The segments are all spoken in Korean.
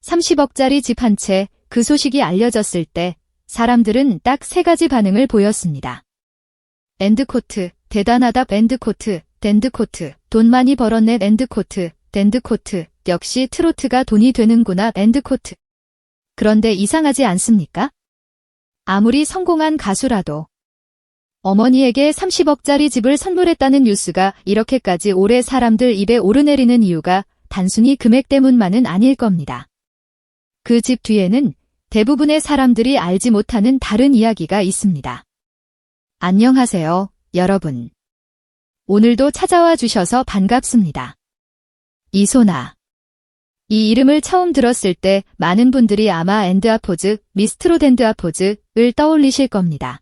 30억짜리 집 한 채, 그 소식이 알려졌을 때 사람들은 딱 3가지 반응을 보였습니다. 엔드코트, 대단하다 엔드코트, 댄드코트, 돈 많이 벌었네 엔드코트, 댄드코트, 역시 트로트가 돈이 되는구나 엔드코트. 그런데 이상하지 않습니까? 아무리 성공한 가수라도 어머니에게 30억짜리 집을 선물했다는 뉴스가 이렇게까지 오래 사람들 입에 오르내리는 이유가 단순히 금액 때문만은 아닐 겁니다. 그 집 뒤에는 대부분의 사람들이 알지 못하는 다른 이야기가 있습니다. 안녕하세요, 여러분. 오늘도 찾아와 주셔서 반갑습니다. 이소나. 이 이름을 처음 들었을 때 많은 분들이 아마 엔드아포즈, 미스트롯 엔드아포즈를 떠올리실 겁니다.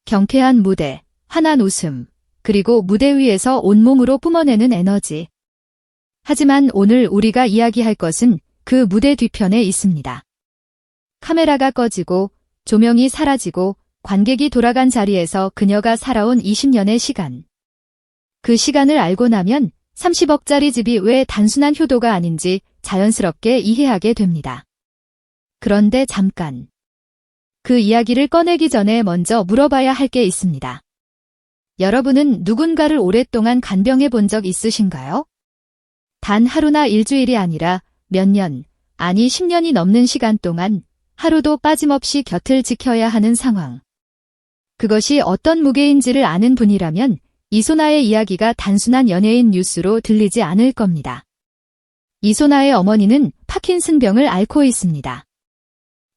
경쾌한 무대, 환한 웃음, 그리고 무대 위에서 온몸으로 뿜어내는 에너지. 하지만 오늘 우리가 이야기할 것은 그 무대 뒤편에 있습니다. 카메라가 꺼지고 조명이 사라지고 관객이 돌아간 자리에서 그녀가 살아온 20년의 시간. 그 시간을 알고 나면 30억짜리 집이 왜 단순한 효도가 아닌지 자연스럽게 이해하게 됩니다. 그런데 잠깐. 그 이야기를 꺼내기 전에 먼저 물어봐야 할 게 있습니다. 여러분은 누군가를 오랫동안 간병해 본 적 있으신가요? 단 하루나 일주일이 아니라 몇 년, 아니 10년이 넘는 시간 동안 하루도 빠짐없이 곁을 지켜야 하는 상황. 그것이 어떤 무게인지를 아는 분이라면 이소나의 이야기가 단순한 연예인 뉴스로 들리지 않을 겁니다. 이소나의 어머니는 파킨슨병을 앓고 있습니다.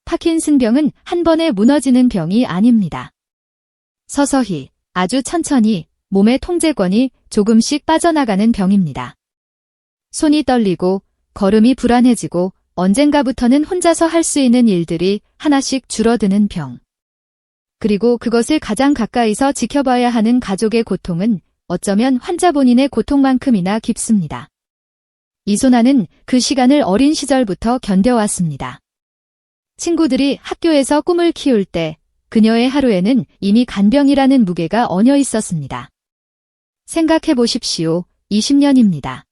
파킨슨병은 한 번에 무너지는 병이 아닙니다. 서서히, 아주 천천히 몸의 통제권이 조금씩 빠져나가는 병입니다. 손이 떨리고 걸음이 불안해지고 언젠가부터는 혼자서 할 수 있는 일들이 하나씩 줄어드는 병. 그리고 그것을 가장 가까이서 지켜봐야 하는 가족의 고통은 어쩌면 환자 본인의 고통만큼이나 깊습니다. 이소나는 그 시간을 어린 시절부터 견뎌왔습니다. 친구들이 학교에서 꿈을 키울 때 그녀의 하루에는 이미 간병이라는 무게가 얹혀 있었습니다. 생각해 보십시오. 20년입니다.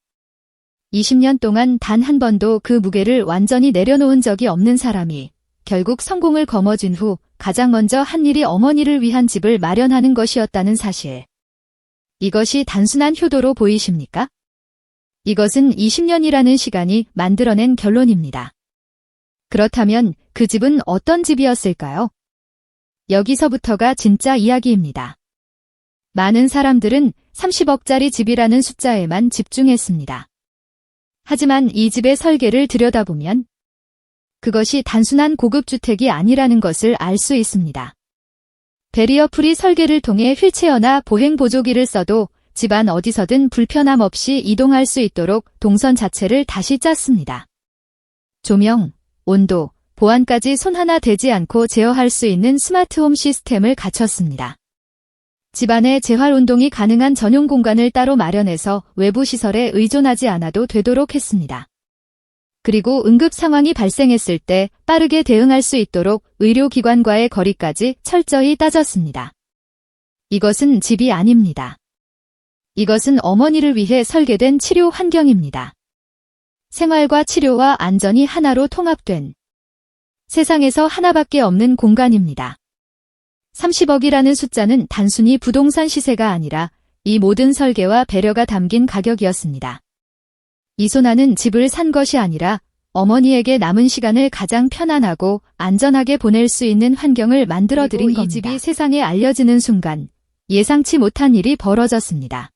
20년 동안 단 한 번도 그 무게를 완전히 내려놓은 적이 없는 사람이 결국 성공을 거머쥔 후 가장 먼저 한 일이 어머니를 위한 집을 마련하는 것이었다는 사실. 이것이 단순한 효도로 보이십니까? 이것은 20년이라는 시간이 만들어낸 결론입니다. 그렇다면 그 집은 어떤 집이었을까요? 여기서부터가 진짜 이야기입니다. 많은 사람들은 30억짜리 집이라는 숫자에만 집중했습니다. 하지만 이 집의 설계를 들여다보면 그것이 단순한 고급주택이 아니라는 것을 알 수 있습니다. 베리어 프리 설계를 통해 휠체어나 보행 보조기를 써도 집안 어디서든 불편함 없이 이동할 수 있도록 동선 자체를 다시 짰습니다. 조명, 온도, 보안까지 손 하나 대지 않고 제어할 수 있는 스마트홈 시스템을 갖췄습니다. 집안에 재활 운동이 가능한 전용 공간을 따로 마련해서 외부 시설에 의존하지 않아도 되도록 했습니다. 그리고 응급 상황이 발생했을 때 빠르게 대응할 수 있도록 의료기관과의 거리까지 철저히 따졌습니다. 이것은 집이 아닙니다. 이것은 어머니를 위해 설계된 치료 환경입니다. 생활과 치료와 안전이 하나로 통합된 세상에서 하나밖에 없는 공간입니다. 30억이라는 숫자는 단순히 부동산 시세가 아니라 이 모든 설계와 배려가 담긴 가격이었습니다. 이소나는 집을 산 것이 아니라 어머니에게 남은 시간을 가장 편안하고 안전하게 보낼 수 있는 환경을 만들어드린 겁니다. 이 집이 세상에 알려지는 순간 예상치 못한 일이 벌어졌습니다.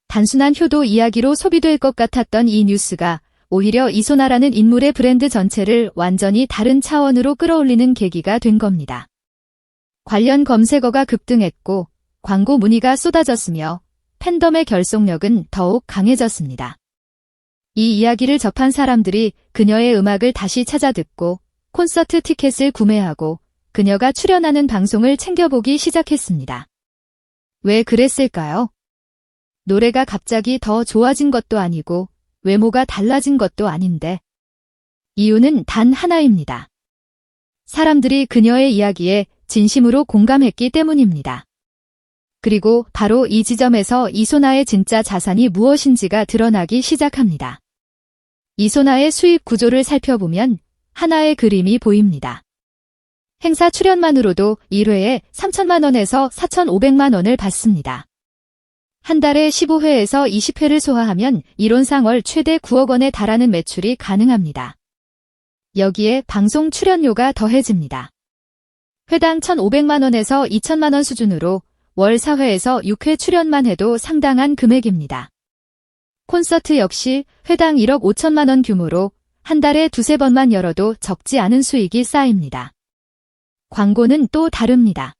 단순한 효도 이야기로 소비될 것 같았던 이 뉴스가 오히려 이소나라는 인물의 브랜드 전체를 완전히 다른 차원으로 끌어올리는 계기가 된 겁니다. 관련 검색어가 급등했고 광고 문의가 쏟아졌으며 팬덤의 결속력은 더욱 강해졌습니다. 이 이야기를 접한 사람들이 그녀의 음악을 다시 찾아 듣고 콘서트 티켓을 구매하고 그녀가 출연하는 방송을 챙겨보기 시작했습니다. 왜 그랬을까요? 노래가 갑자기 더 좋아진 것도 아니고 외모가 달라진 것도 아닌데 이유는 단 하나입니다. 사람들이 그녀의 이야기에 진심으로 공감했기 때문입니다. 그리고 바로 이 지점에서 이소나의 진짜 자산이 무엇인지가 드러나기 시작합니다. 이소나의 수입 구조를 살펴보면 하나의 그림이 보입니다. 행사 출연만으로도 1회에 3천만 원에서 4,500만 원을 받습니다. 한 달에 15회에서 20회를 소화하면 이론상 월 최대 9억 원에 달하는 매출이 가능합니다. 여기에 방송 출연료가 더해집니다. 회당 1,500만 원에서 2천만 원 수준으로 월 4회에서 6회 출연만 해도 상당한 금액입니다. 콘서트 역시 회당 1억 5천만 원 규모로 한 달에 두세 번만 열어도 적지 않은 수익이 쌓입니다. 광고는 또 다릅니다.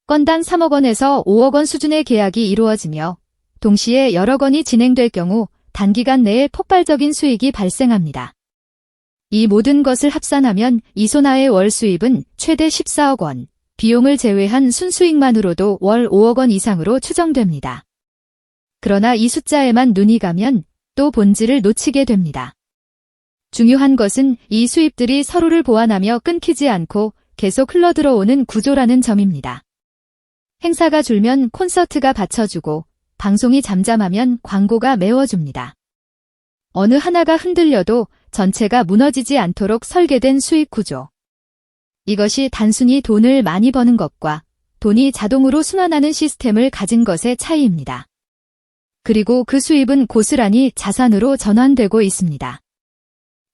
건당 3억 원에서 5억 원 수준의 계약이 이루어지며 동시에 여러 건이 진행될 경우 단기간 내에 폭발적인 수익이 발생합니다. 이 모든 것을 합산하면 이소나의 월 수입은 최대 14억 원, 비용을 제외한 순수익만으로도 월 5억 원 이상으로 추정됩니다. 그러나 이 숫자에만 눈이 가면 또 본질을 놓치게 됩니다. 중요한 것은 이 수입들이 서로를 보완하며 끊기지 않고 계속 흘러들어오는 구조라는 점입니다. 행사가 줄면 콘서트가 받쳐주고 방송이 잠잠하면 광고가 메워줍니다. 어느 하나가 흔들려도 전체가 무너지지 않도록 설계된 수익 구조. 이것이 단순히 돈을 많이 버는 것과 돈이 자동으로 순환하는 시스템을 가진 것의 차이입니다. 그리고 그 수입은 고스란히 자산으로 전환되고 있습니다.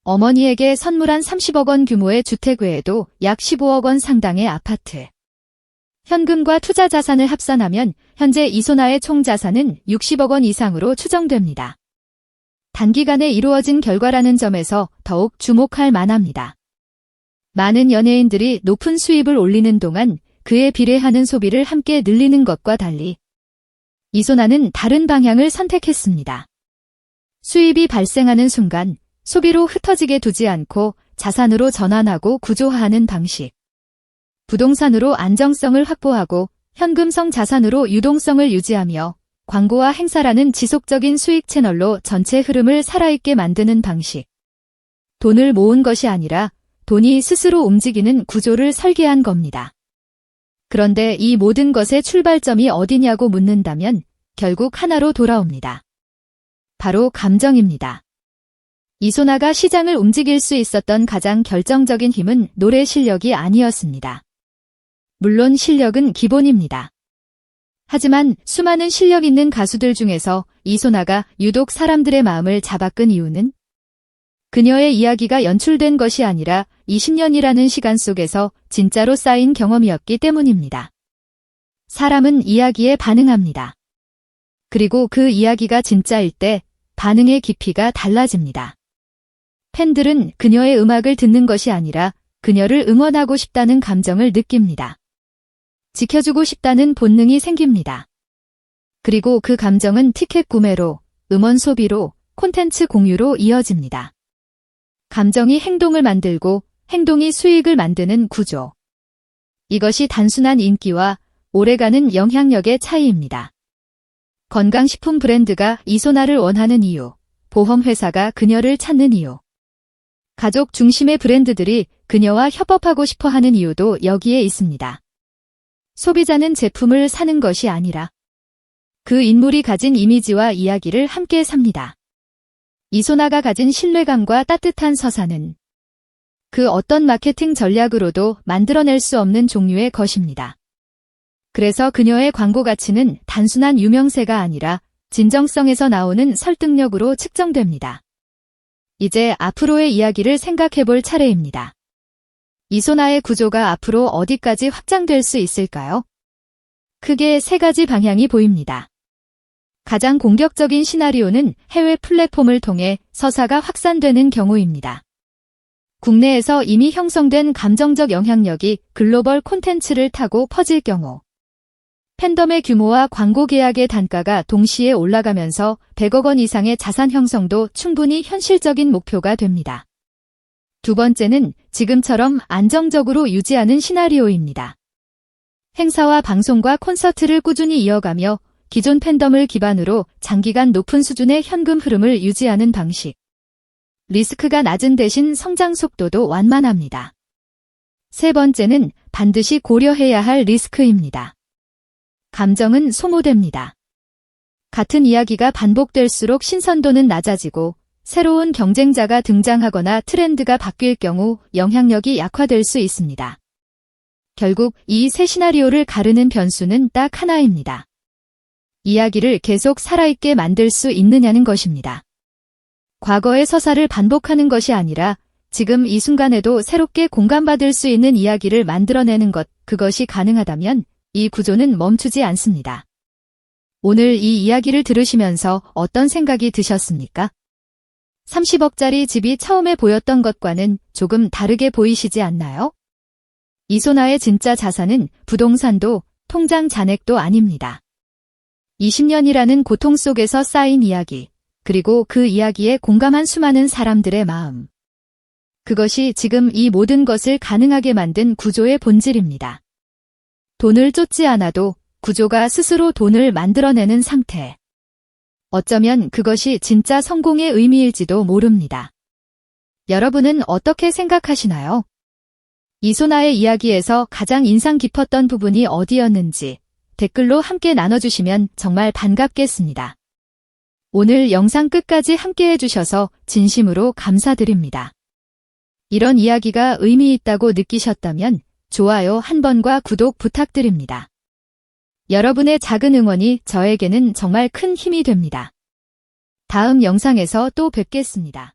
어머니에게 선물한 30억 원 규모의 주택 외에도 약 15억 원 상당의 아파트. 현금과 투자 자산을 합산하면 현재 이소나의 총 자산은 60억 원 이상으로 추정됩니다. 단기간에 이루어진 결과라는 점에서 더욱 주목할 만합니다. 많은 연예인들이 높은 수입을 올리는 동안 그에 비례하는 소비를 함께 늘리는 것과 달리 이소나는 다른 방향을 선택했습니다. 수입이 발생하는 순간 소비로 흩어지게 두지 않고 자산으로 전환하고 구조화하는 방식. 부동산으로 안정성을 확보하고 현금성 자산으로 유동성을 유지하며 광고와 행사라는 지속적인 수익 채널로 전체 흐름을 살아있게 만드는 방식. 돈을 모은 것이 아니라 돈이 스스로 움직이는 구조를 설계한 겁니다. 그런데 이 모든 것의 출발점이 어디냐고 묻는다면 결국 하나로 돌아옵니다. 바로 감정입니다. 이소나가 시장을 움직일 수 있었던 가장 결정적인 힘은 노래 실력이 아니었습니다. 물론 실력은 기본입니다. 하지만 수많은 실력 있는 가수들 중에서 이소나가 유독 사람들의 마음을 잡아끈 이유는 그녀의 이야기가 연출된 것이 아니라 20년이라는 시간 속에서 진짜로 쌓인 경험이었기 때문입니다. 사람은 이야기에 반응합니다. 그리고 그 이야기가 진짜일 때 반응의 깊이가 달라집니다. 팬들은 그녀의 음악을 듣는 것이 아니라 그녀를 응원하고 싶다는 감정을 느낍니다. 지켜주고 싶다는 본능이 생깁니다. 그리고 그 감정은 티켓 구매로, 음원 소비로, 콘텐츠 공유로 이어집니다. 감정이 행동을 만들고 행동이 수익을 만드는 구조. 이것이 단순한 인기와 오래가는 영향력의 차이입니다. 건강식품 브랜드가 이소나를 원하는 이유, 보험회사가 그녀를 찾는 이유, 가족 중심의 브랜드들이 그녀와 협업하고 싶어 하는 이유도 여기에 있습니다. 소비자는 제품을 사는 것이 아니라 그 인물이 가진 이미지와 이야기를 함께 삽니다. 이소나가 가진 신뢰감과 따뜻한 서사는 그 어떤 마케팅 전략으로도 만들어낼 수 없는 종류의 것입니다. 그래서 그녀의 광고 가치는 단순한 유명세가 아니라 진정성에서 나오는 설득력으로 측정됩니다. 이제 앞으로의 이야기를 생각해 볼 차례입니다. 이소나의 구조가 앞으로 어디까지 확장될 수 있을까요? 크게 세 가지 방향이 보입니다. 가장 공격적인 시나리오는 해외 플랫폼을 통해 서사가 확산되는 경우입니다. 국내에서 이미 형성된 감정적 영향력이 글로벌 콘텐츠를 타고 퍼질 경우, 팬덤의 규모와 광고 계약의 단가가 동시에 올라가면서 100억 원 이상의 자산 형성도 충분히 현실적인 목표가 됩니다. 두 번째는 지금처럼 안정적으로 유지하는 시나리오입니다. 행사와 방송과 콘서트를 꾸준히 이어가며 기존 팬덤을 기반으로 장기간 높은 수준의 현금 흐름을 유지하는 방식. 리스크가 낮은 대신 성장 속도도 완만합니다. 세 번째는 반드시 고려해야 할 리스크입니다. 감정은 소모됩니다. 같은 이야기가 반복될수록 신선도는 낮아지고 새로운 경쟁자가 등장하거나 트렌드가 바뀔 경우 영향력이 약화될 수 있습니다. 결국 이 세 시나리오를 가르는 변수는 딱 하나입니다. 이야기를 계속 살아있게 만들 수 있느냐는 것입니다. 과거의 서사를 반복하는 것이 아니라 지금 이 순간에도 새롭게 공감받을 수 있는 이야기를 만들어내는 것, 그것이 가능하다면 이 구조는 멈추지 않습니다. 오늘 이 이야기를 들으시면서 어떤 생각이 드셨습니까? 30억짜리 집이 처음에 보였던 것과는 조금 다르게 보이시지 않나요? 이소나의 진짜 자산은 부동산도 통장 잔액도 아닙니다. 20년이라는 고통 속에서 쌓인 이야기, 그리고 그 이야기에 공감한 수많은 사람들의 마음. 그것이 지금 이 모든 것을 가능하게 만든 구조의 본질입니다. 돈을 쫓지 않아도 구조가 스스로 돈을 만들어내는 상태. 어쩌면 그것이 진짜 성공의 의미일지도 모릅니다. 여러분은 어떻게 생각하시나요? 이소나의 이야기에서 가장 인상 깊었던 부분이 어디였는지 댓글로 함께 나눠주시면 정말 반갑겠습니다. 오늘 영상 끝까지 함께 해주셔서 진심으로 감사드립니다. 이런 이야기가 의미 있다고 느끼셨다면 좋아요 한 번과 구독 부탁드립니다. 여러분의 작은 응원이 저에게는 정말 큰 힘이 됩니다. 다음 영상에서 또 뵙겠습니다.